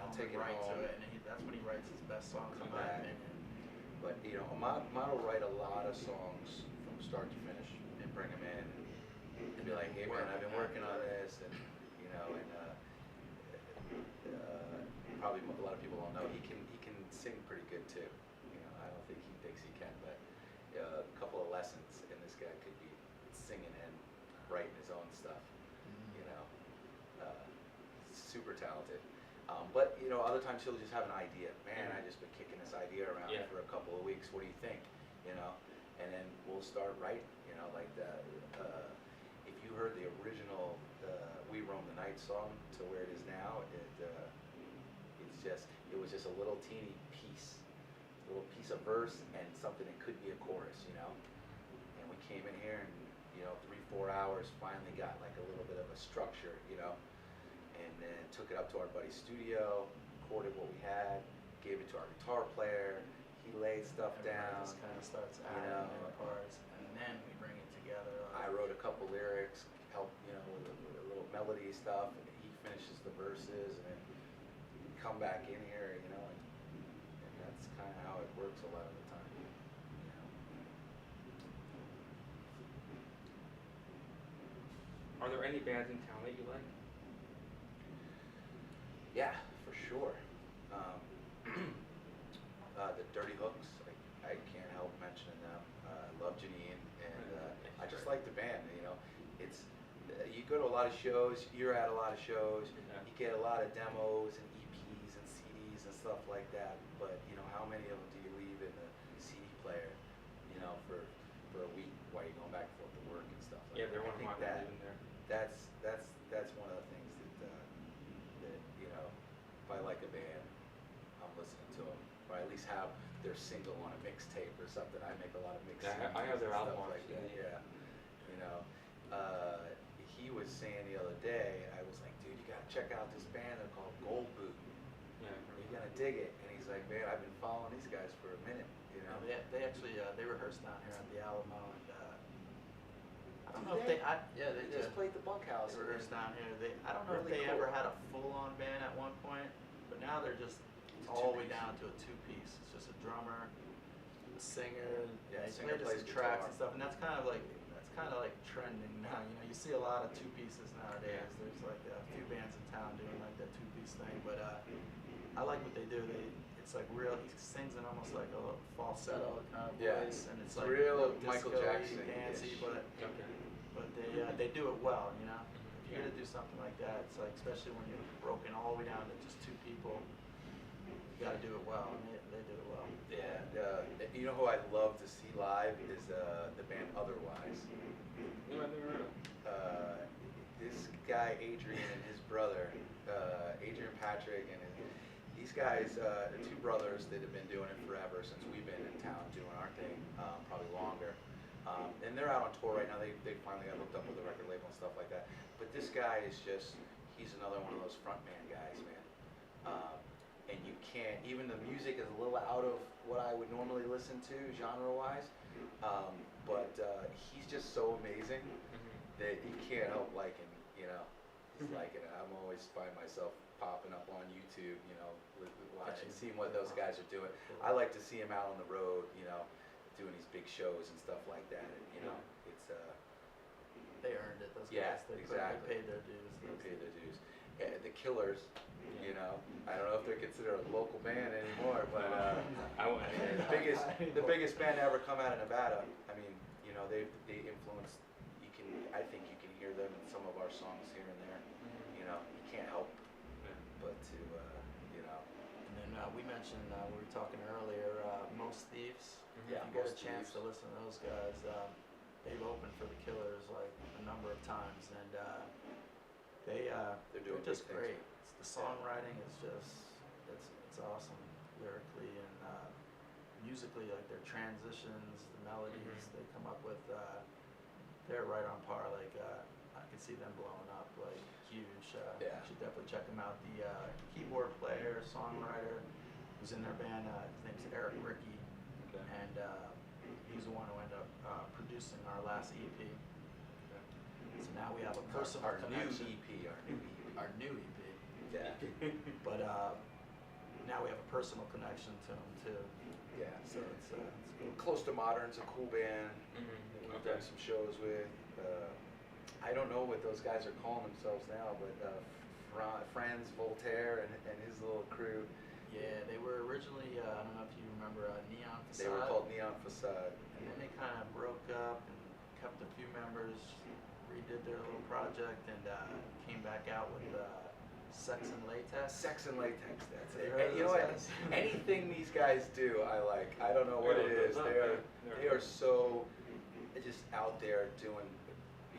home take and it write home. to it, and that's when he writes his best songs, in Come my back. opinion. But you know, Ahmad will write a lot of songs from start to finish and bring them in and be like, hey man, I've been working on this, and you know, and probably a lot of people don't know he can sing pretty good too. You know, I don't think he thinks he can, but a couple of lessons, and this guy could be singing and writing his own stuff. You know, super talented. But you know, other times he'll just have an idea. Man, I just been kicking this idea around for a couple of weeks. What do you think? You know, and then we'll start writing. You know, like that. If you heard the original "We Roam the Night" song to where it is now, it was just a little teeny piece, a little piece of verse and something that could be a chorus. You know, and we came in here and 3-4 hours finally got like a little bit of a structure. You know. And then took it up to our buddy's studio, recorded what we had, gave it to our guitar player. He laid stuff down. Just kind of starts adding their parts, and then we bring it together. I wrote a couple lyrics, helped with a little melody stuff, and he finishes the verses, and then we come back in here, and that's kind of how it works a lot of the time. Are there any bands in town that you like? Yeah, for sure. The Dirty Hooks, I can't help mentioning them. I love Janine, and I just like the band. It's you go to a lot of shows, you're at a lot of shows, you get a lot of demos and EPs and CDs and stuff like that. But how many of them do you leave in the CD player? For a week while you're going back and forth to work and stuff like that. Yeah, they're one of my that in there. that's one of the things that if I like a band, I'm listening to them, or at least have their single on a mixtape or something. I make a lot of mixtapes. Yeah, I have their album on like that. Yeah, he was saying the other day, I was like, dude, you gotta check out this band. They're called Gold Boot. Yeah, you're gonna dig it. And he's like, man, I've been following these guys for a minute. They actually they rehearsed down here at the Alamo, and I don't know if they they just played the Bunkhouse. They rehearsed down here. I don't know if Really they cool. ever had a full-on band at one point, but now they're just all the way down to a two-piece. It's just a drummer, a singer. Yeah, they singer play plays some tracks guitar. and stuff, and that's kind of like trending now. You see a lot of two pieces nowadays. There's like a few bands in town doing like that two-piece thing, but I like what they do. It's like real. He sings in almost like a little falsetto kind of voice, and it's like real Michael Jackson, dancey, but they do it well. If you're gonna do something like that, it's like, especially when you're broken all the way down to just two people, you got to do it well, and they do it well. Yeah, you know who I'd love to see live is the band Otherwise. No, I've never heard of. This guy Adrian and his brother, Adrian Patrick, and these guys, the two brothers that have been doing it forever since we've been in town doing our thing, probably longer. And they're out on tour right now. They finally got hooked up with the record label and stuff like that. But this guy is he's another one of those frontman guys, man. And you can't, even the music is a little out of what I would normally listen to genre-wise, but he's just so amazing that you can't help liking, just liking it. I'm always find myself popping up on YouTube, watching, seeing what those guys are doing. I like to see him out on the road, doing these big shows and stuff like that. And, it's They earned it. Those yeah, guys. They exactly. paid their dues. They paid their dues. The Killers, I don't know if they're considered a local band anymore, but the biggest band to ever come out of Nevada. I mean, they influenced. I think you can hear them in some of our songs here and there. You can't help but to, And then we mentioned, we were talking earlier, Most Thieves. Yeah, if you get a Most chance Thieves. to listen to those guys, they've opened for the Killers like a number of times, and they're doing just big great. things. The songwriting is just it's awesome lyrically and musically, like their transitions, the melodies they come up with, they're right on par. Like I could see them blowing up like huge. You should definitely check them out. The keyboard player, songwriter, who's in their band, his name's Eric Ricky, and he's the one who ended up producing our last EP. So now we have a personal our connection. new EP. Our new EP. Yeah. But now we have a personal connection to them too. Yeah. So it's cool. Close to Modern's a cool band. Mm-hmm. We've done some shows with. I don't know what those guys are calling themselves now, but Franz Voltaire and his little crew. Yeah, they were originally, I don't know if you remember, Neon Facade. They were called Neon Facade. And then they kind of broke up and kept a few members, redid their little project, and came back out with Sex and Latex. Sex and Latex, that's it. You heard And you know those what? guys? Anything these guys do, I like. I don't know what it is. They are so just out there doing,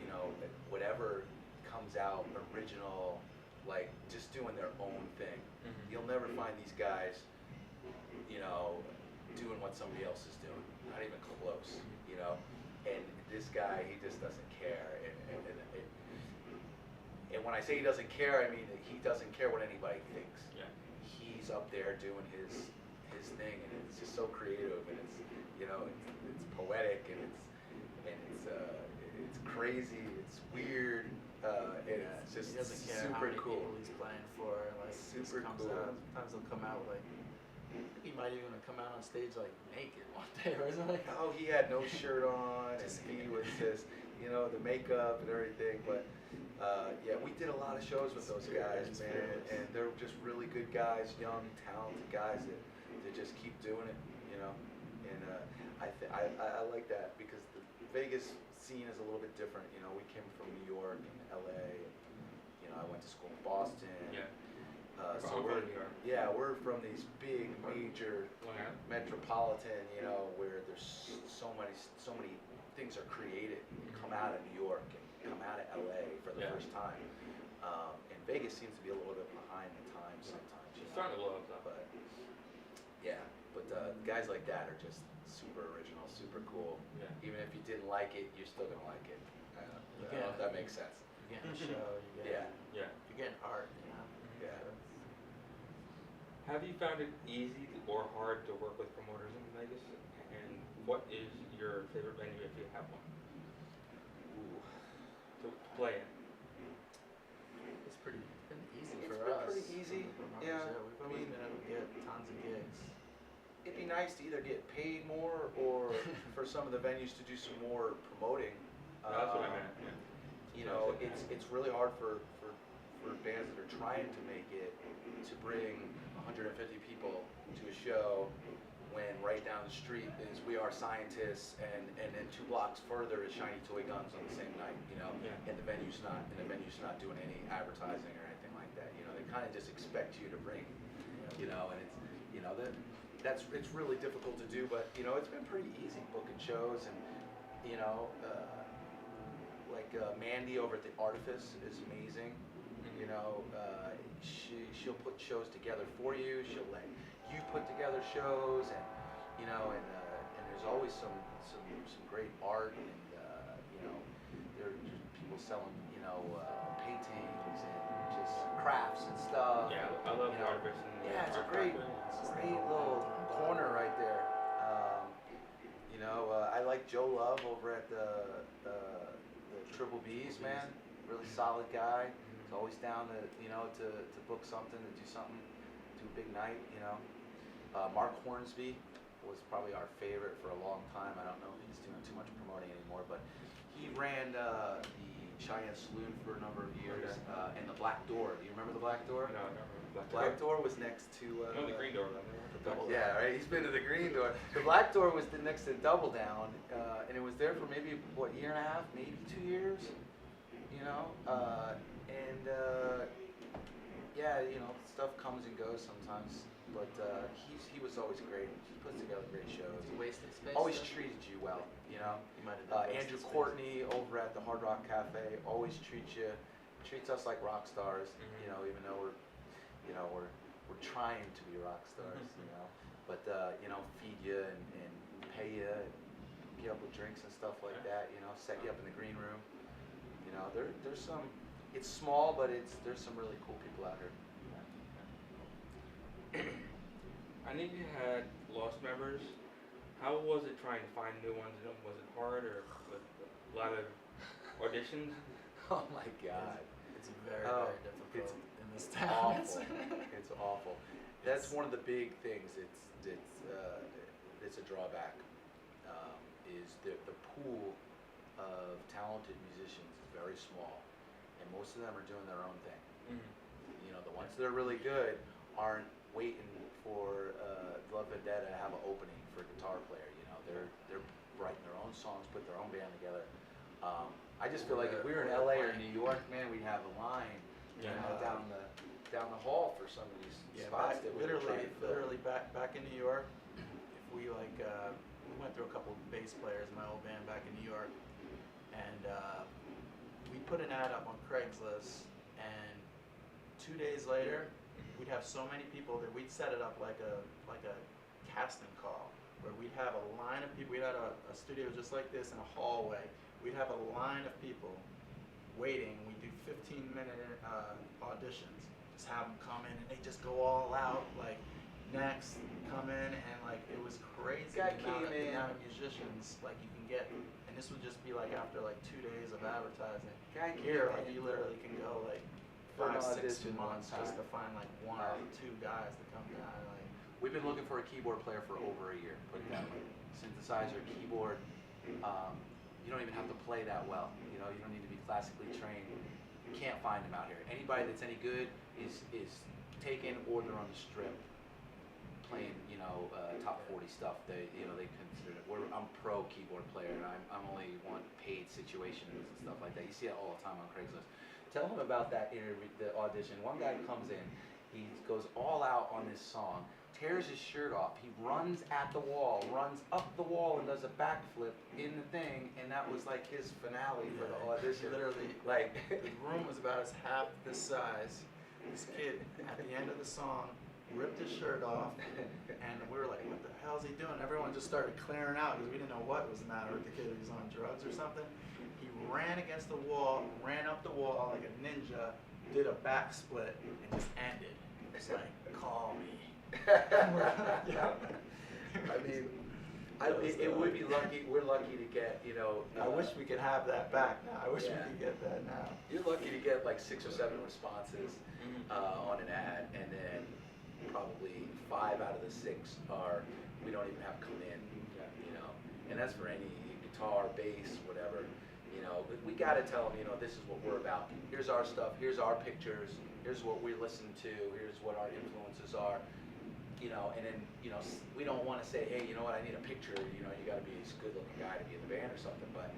you know, whatever comes out original, like just doing their own thing. Mm-hmm. You'll never find these guys, you know, doing what somebody else is doing. Not even close, you know. And this guy, he just doesn't care. And when I say he doesn't care, I mean he doesn't care what anybody thinks. Yeah. He's up there doing his thing, and it's just so creative, and it's, you know, it's poetic, and it's crazy, it's weird, and it's just he doesn't care how super many cool. people he's playing for. Like, Super comes cool. out, sometimes he'll come out like, I think he might even come out on stage like naked one day or something. Oh, he had no shirt on, and he was just, you know, the makeup and everything. But yeah, we did a lot of shows with those guys, man, and they're just really good guys, young, talented guys that just keep doing it, you know. And I like that because the Vegas scene is a little bit different. You know, we came from New York and LA. And, you know, I went to school in Boston. Yeah. So I'm from New York. yeah, we're from these big major metropolitan, you know, where there's so many things are created and come out of New York and come out of LA for the first time. And Vegas seems to be a little bit behind the times sometimes. It's starting to blow up though. But yeah, but guys like that are just super original, super cool. Yeah. Even if you didn't like it, you're still gonna like it. I don't know if that makes sense. You're getting a show, you're Yeah. getting art, you know. Yeah. Have you found it easy or hard to work with promoters in Vegas? And what is your favorite venue if you have one? Ooh. To play in? It's been easy It's for been us. pretty easy, Promoters, yeah. We've always been able to get tons of gigs. It'd be nice to either get paid more or for some of the venues to do some more promoting. That's what I meant. Yeah. You know, it's really hard for bands that are trying to make it to bring 150 people to a show when right down the street is We Are Scientists and then 2 blocks further is Shiny Toy Guns on the same night, you know, Yeah. and the venue's not doing any advertising or anything like that. You know, they kind of just expect you to bring, you know, and it's, you know, it's really difficult to do, but you know, it's been pretty easy booking shows, and you know, like Mandy over at the Artifice is amazing. You know, she'll put shows together for you. She'll let you put together shows, and you know, and there's always some great art, and you know, there's people selling, you know, paintings and just crafts and stuff. Yeah, I love you the know, Artifice and yeah, it's a Art great Factory. little corner right there. You know, I like Joe Love over at the Triple B's, man. Really solid guy. He's always down to, you know, to book something, to do something, do a big night, you know. Mark Hornsby was probably our favorite for a long time. I don't know if he's doing too much promoting anymore, but he ran the Cheyenne Saloon for a number of years, and the Black Door. Do you remember the Black Door? No, I don't remember. Black Door was next to No, the Green Door. Though. yeah, right. He's been to the Green Door. The Black Door was the next to Double Down, and it was there for maybe what, year and a half, maybe 2 years. You know, yeah, you know, stuff comes and goes sometimes, but he was always great. He puts together great shows. It's a wasted space. Always though. treated you well, you know. You might have done Andrew wasted space. Courtney over at the Hard Rock Cafe always treats us like rock stars. Mhm. You know, even though we're trying to be rock stars, you know. But you know, feed you and pay you and get up with drinks and stuff like that. You know, set you up in the green room. You know, there's some. It's small, but there's some really cool people out here. I knew you had lost members. How was it trying to find new ones? Was it hard or with a lot of auditions? Oh my God. It's very, Oh, very difficult it's in this town. Awful. It's awful. That's one of the big things. It's a drawback. Is the pool of talented musicians is very small, and most of them are doing their own thing. Mhm. You know, the ones that are really good aren't waiting for Love Vendetta to have an opening for a guitar player. You know, they're writing their own songs, put their own band together. I just feel like if we were in LA or New York, man, we'd have a line, you know, down the hall for some of these spots that we were trying to fill. Literally back in New York, if we like we went through a couple of bass players in my old band back in New York, and we put an ad up on Craigslist, and 2 days later, we'd have so many people that we'd set it up like a casting call, where we'd have a line of people. We had a studio just like this in a hallway. We'd have a line of people waiting. We do 15-minute auditions. Just have them come in, and they just go all out, like, next, come in, and like it was crazy the amount of musicians like you can get, and this would just be like after like 2 days of advertising. Here, like you literally can go like 5-6 months just to find like one or two guys to come down. Like we've been looking for a keyboard player for over a year. Put it that way. Synthesizer, keyboard. You don't even have to play that well. You know, you don't need to be classically trained. You can't find them out here. Anybody that's any good is taken or they're on the strip playing, you know, top 40 stuff. They consider it. I'm pro keyboard player, and I'm only want paid situations and stuff like that. You see it all the time on Craigslist. Tell them about that interview, the audition. One guy comes in, he goes all out on this song, tears his shirt off. He runs at the wall, runs up the wall, and does a backflip in the thing, and that was like his finale for the audition. Literally, like the room was about as half this size. This kid, at the end of the song, ripped his shirt off, and we were like, what the hell is he doing? Everyone just started clearing out because we didn't know what was the matter with the kid. He was on drugs or something. He ran against the wall, ran up the wall like a ninja, did a back split, and just ended. It's like, call me. I mean, it would be lucky. We're lucky to get, you know. I wish we could have that back now. I wish we could get that now. You're lucky to get like 6 or 7 responses on an ad, and then probably 5 out of the 6 are we don't even have come in. You know, and that's for any guitar, bass, whatever. You know, but we got to tell them, you know, this is what we're about. Here's our stuff. Here's our pictures. Here's what we listen to. Here's what our influences are. You know, and then, you know, we don't want to say, hey, you know what, I need a picture. You know, you got to be this good-looking guy to be in the band or something. But,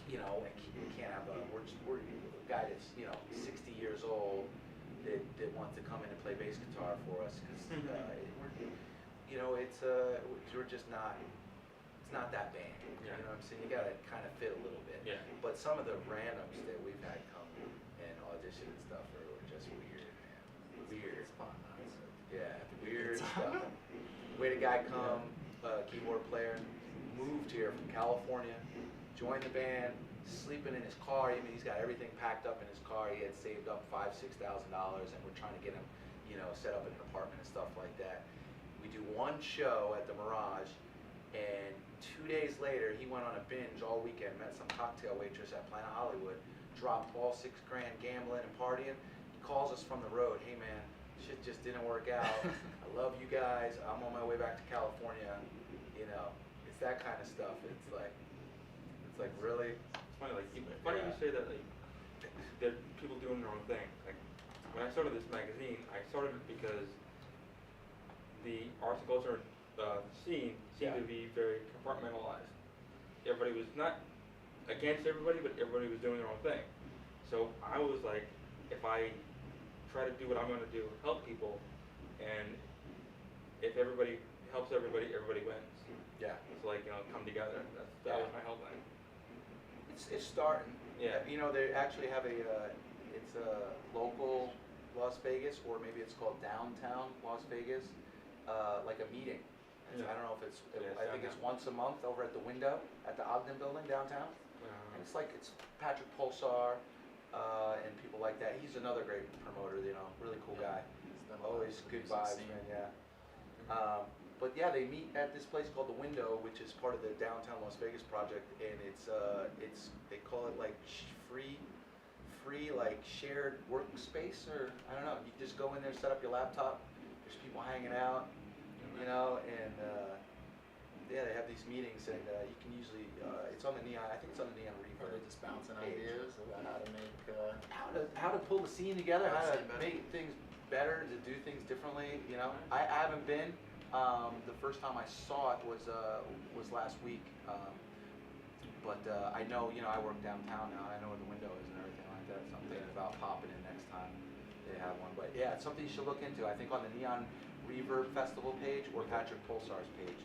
you know, we can't have we're a guy that's, you know, 60 years old that wants to come in and play bass guitar for us because, you know, we're just not. It's not that band. Yeah. You know what I'm saying? You got to kind of fit a little bit. Yeah. But some of the randoms that we've had come and audition and stuff are just weird, man. Weird. Yeah, weird stuff. We had a guy come, keyboard player, moved here from California, joined the band, sleeping in his car. I mean, he's got everything packed up in his car. He had saved up $5,000-$6,000, and we're trying to get him, you know, set up in an apartment and stuff like that. We do one show at the Mirage, and 2 days later, he went on a binge all weekend, met some cocktail waitress at Planet Hollywood, dropped all $6 grand gambling and partying. He calls us from the road, hey man, shit just didn't work out. I love you guys. I'm on my way back to California. You know, it's that kind of stuff. It's like really. It's funny, like you say that, like there are people doing their own thing. Like when I started this magazine, I started it because the arts and culture scene seemed to be very compartmentalized. Everybody was not against everybody, but everybody was doing their own thing. So I was like, if I try to do what I'm going to do, help people, and if everybody helps everybody, everybody wins. Yeah. It's like, you know, come together. That was my whole thing. It's starting. Yeah. You know, they actually have it's a local Las Vegas, or maybe it's called downtown Las Vegas, like a meeting. I don't know if I think it's once a month over at the window at the Ogden building downtown. And it's Patrick Pulsar and people like that. He's another great promoter, you know, really cool guy. Always good vibes, man, yeah. But yeah, they meet at this place called The Window, which is part of the Downtown Las Vegas project, and it's they call it like free like shared workspace, or I don't know. You just go in there, set up your laptop, there's people hanging out, you know, and yeah, they have these meetings, and you can usually it's on the Neon. I think it's on the Neon Are Reverb. they just bouncing page. ideas about how to make? How to pull the scene together, How how to to better. make things better, to do things differently. You know, I haven't been. The first time I saw it was last week. But I know, you know, I work downtown now. I know where the window is and everything like that. So I'm thinking about popping in next time they have one. But yeah, it's something you should look into. I think on the Neon Reverb Festival page or Patrick Pulsar's page,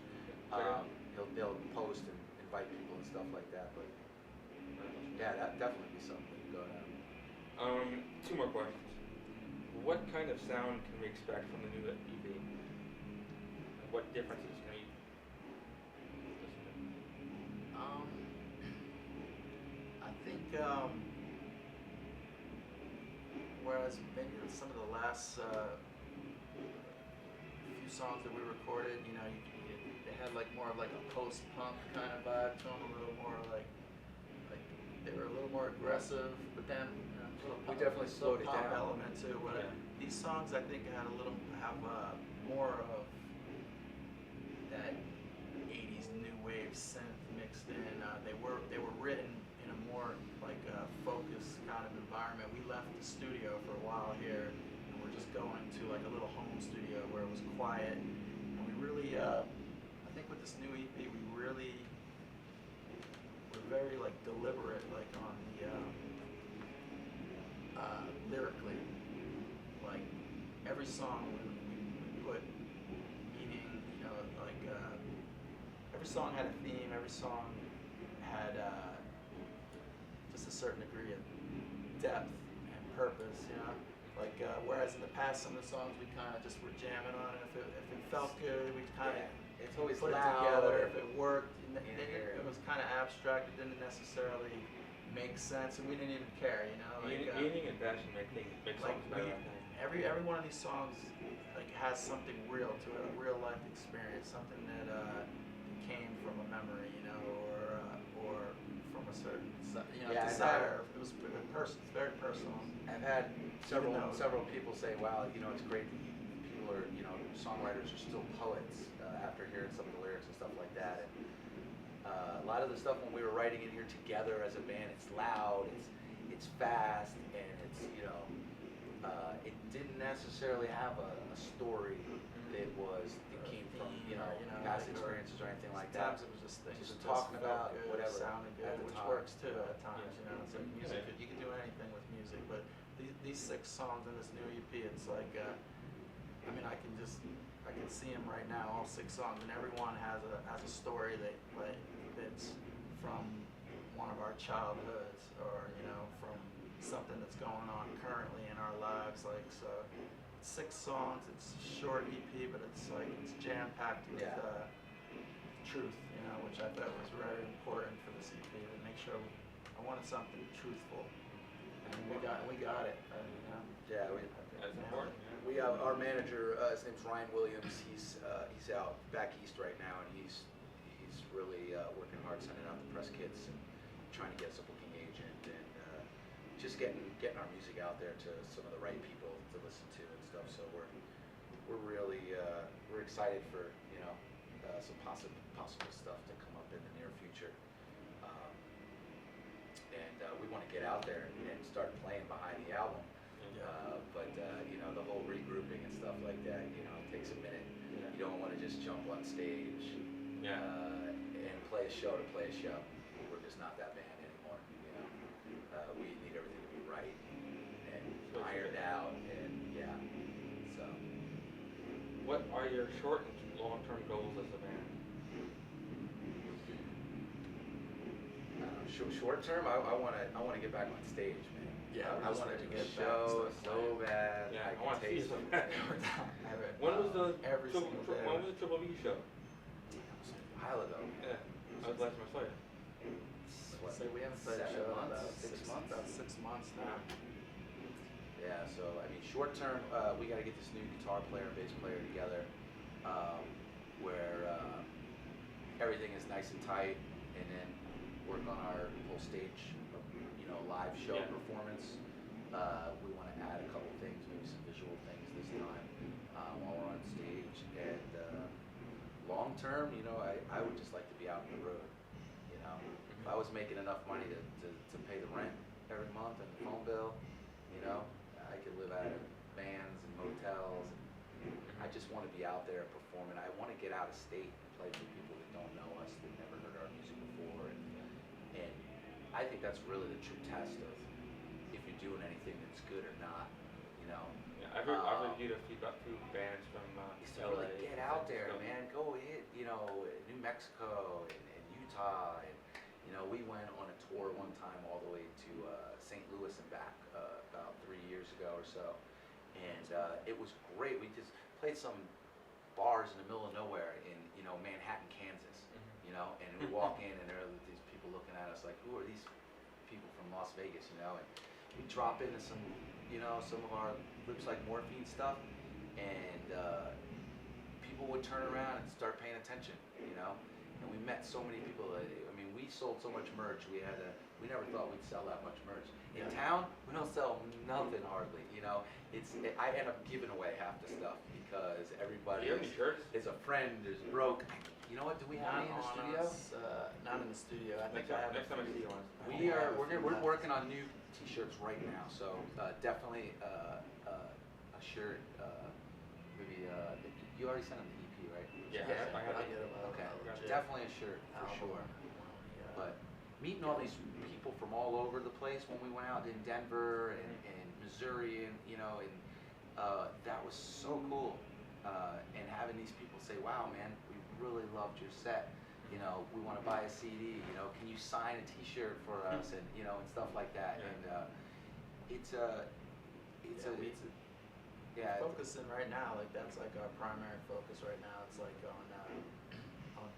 they'll post and invite people and stuff like that. But yeah, that definitely be something to go down. 2 more questions. What kind of sound can we expect from the new EP? What differences can we listen I think whereas maybe some of the last few songs that we recorded, you know, they had like more of like a post-punk kind of vibe to them, a little more like they were a little more aggressive, but then We definitely slowed it pop down. element to it. Yeah. These songs I think have more of that 80s new wave synth mixed in. They were written in a more like focused kind of environment. We left the studio for a while here, and we're just going to like a little home studio where it was quiet. And we really, I think with this new EP, we really were very like deliberate, like on the lyrically, like every song we put meaning, you know, like every song had a theme, every song had just a certain degree of depth and purpose, you know. Like whereas in the past, some of the songs we kind of just were jamming on, and if it felt good, we kind of It's always put it loud. together. If it worked, and in here. it was kind of abstract. It didn't necessarily make sense, and we didn't even care, you know. Like, meaning and passion make like songs better, I think. every one of these songs like has something real to it, a real life experience, something that came from a memory, you know, or from a certain desire. It was it's very personal. I've had Even though- several people say, "Wow, you know, it's great that people are, you know, songwriters are still poets after hearing some of the lyrics and stuff like that." And a lot of the stuff when we were writing it here together as a band, it's loud, it's fast, and it's, you know, it didn't necessarily have a story that came from, you know, past experiences or anything like that. Sometimes it was just things Just that talking felt about good, whatever sounded good, at the which time. works too at times. You know, it's like Yeah. music. You can do anything with music, but these 6 songs in this new EP, it's like, I mean, I can see them right now, all 6 songs, and everyone has a story that's from one of our childhoods, or you know, from something that's going on currently in our lives. Like, so, 6 songs. It's a short EP, but it's jam packed with truth, you know, which I thought was very important for this EP, to make sure I wanted something truthful, and we got it. You know? Yeah, That's Yeah. important. we have our manager. His name's Ryan Williams. He's out back east right now, and he's really working hard sending out the press kits and trying to get us a booking agent, and just getting our music out there to some of the right people to listen to and stuff. So we're really we're excited for, you know, some possible stuff to come up in the near future, and we want to get out there and start playing behind the album. But you know, the whole regrouping and stuff like that, you know, it takes a minute. Yeah. You don't want to just jump on stage and play a show to play a show. We're just not that band anymore. You know, we need everything to be right and ironed out, and so. What are your short and long-term goals as a band? Short term, I want to get back on stage, man. Yeah, I we're just want to ready do to a get back and show start so playing. bad. Yeah, I can want to see taste some. it. When was the every Triple single day. when was the Triple B show? A while ago. Yeah, that was the last time I saw you. What, So we haven't played a 7 show in months? about 6 months? About 6 months now. Yeah, so I mean, short term, we got to get this new guitar player and bass player together, where everything is nice and tight, and then work on our whole stage, you know, live show performance. We want to add a couple things, maybe some visual things this time while we're on long term, you know, I would just like to be out on the road. You know, if I was making enough money to pay the rent every month and the phone bill, you know, I could live out of vans and motels. And I just want to be out there performing. I want to get out of state and play for people that don't know us, that never heard our music before. And I think that's really the true test of if you're doing anything that's good or not. You know. Yeah, I've reviewed a few bands from So LA. like, get out there, man. Go hit, you know, New Mexico and Utah. And, you know, we went on a tour one time all the way to St. Louis and back about 3 years ago or so. And it was great. We just played some bars in the middle of nowhere in, you know, Manhattan, Kansas. You know, and we walk in and there are these people looking at us like, who are these people from Las Vegas, you know? And we drop into some, you know, some of our Lips Like Morphine stuff. And people would turn around and start paying attention, you know. And we met so many people. I mean, we sold so much merch. We never thought we'd sell that much merch. In town, we don't sell nothing hardly, you know. I end up giving away half the stuff because everybody is a friend, is broke. You know what? Do we have any in the studio? Not in the studio. I think Next time I see you on. We're working on new T-shirts right now. So definitely a shirt. Maybe you already sent them the EP, right? Yeah, I have it. Okay, definitely a shirt for sure. But meeting all these people from all over the place when we went out in Denver and Missouri, and you know, and that was so cool. And having these people say, "Wow, man, we really loved your set. You know, we want to buy a CD. You know, can you sign a T-shirt for us?" And you know, and stuff like that. And focusing right now, like that's like our primary focus right now. It's like on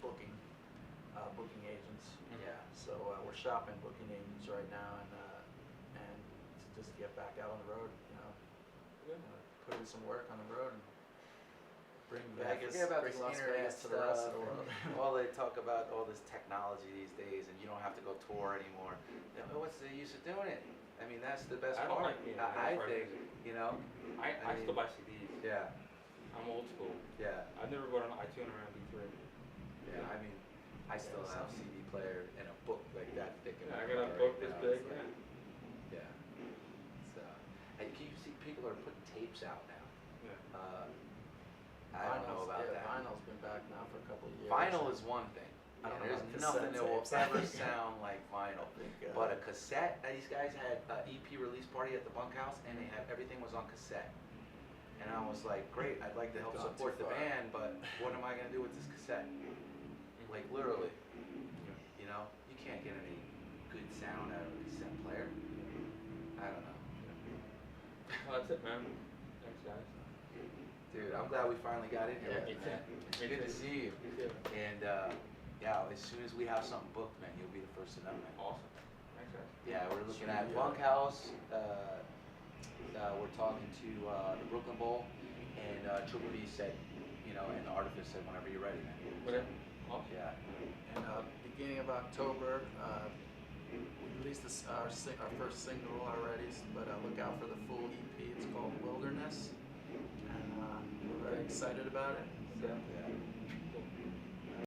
booking agents. Yeah. So we're shopping booking agents right now, and to just get back out on the road, you know, put in some work on the road and bring Vegas, forget about bring this Las internet Vegas to the rest of the stuff world. and all they talk about, all this technology these days, and you don't have to go tour anymore. You know, what's the use of doing it? I mean, that's the best I don't part. like being I think, you know. I mean, still buy CDs. Yeah. I'm old school. Yeah. I've never bought an iTunes or MP3. Yeah. I mean, I still have a CD player and a book like that thick. I got a book this big. Yeah. So, and can you see people are putting tapes out now? Yeah. I don't know about that. Vinyl's been back now for a couple of years. Vinyl is one thing. I don't know There's about nothing that cassette will tapes. ever sound like vinyl. But a cassette, these guys had an EP release party at the bunkhouse, and they had everything was on cassette. And I was like, great, I'd like to help Gone support too the far. band, but what am I going to do with this cassette? Like, literally. You know, you can't get any good sound out of a cassette player. I don't know. Well, that's it, man. Thanks, guys. Dude, I'm glad we finally got in here, Yeah, me man. too. It's Me good to too. see you. Me too. And, yeah, as soon as we have something booked, man, you'll be the first to know, man. Awesome. Thanks, guys. Yeah, we're looking Sure, at yeah. Bunkhouse. We're talking to the Brooklyn Bowl, and Triple B said, you know, and the Artifice said, whenever you're ready, man. Okay. Awesome. Yeah. And beginning of October, we released our first single already, but look out for the full EP. It's called Wilderness, and we're very excited about it. So, Yeah.